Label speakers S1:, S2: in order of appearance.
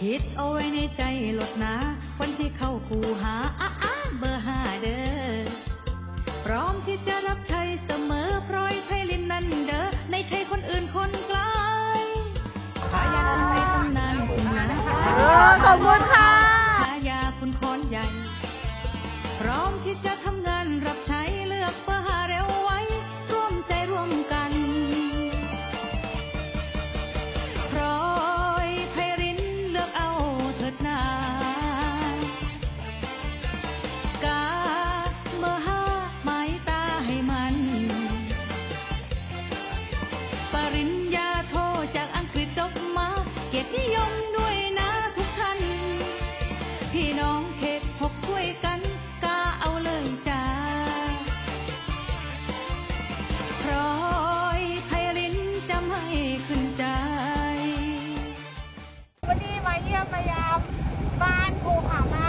S1: คิดเอาไว้ในใจหลดนะวันที่เข้าคูหาเบอร์5เด้อพร้อมที่จะรับใช้เสมอพร้อยไพลินนั่นเด้อในใช่คนอื่นคนไกลขายาในตำนานคุณนะ
S2: ขอบคุณค่ะ
S1: ขายาคุณคอนใหญ่พร้อมที่จะทำงานรับใช้เลือกเบอร์5เร็วไว้ร่วมใจร่วมกันพร้อยไพรินเลือกเอาเถิดนากาเบอร์5หมายตาให้มันปริญญาโทจากอังกฤษจบมาเกียรตินิยมด้วยนะทุกท่านพี่น้องเขต6ช่วยกันกาเอาเลยจ้าพร้อยไพรินจำให้ขึ้นใจ
S2: วันนี้มาเยี่ยมมายามบ้านภูผาม่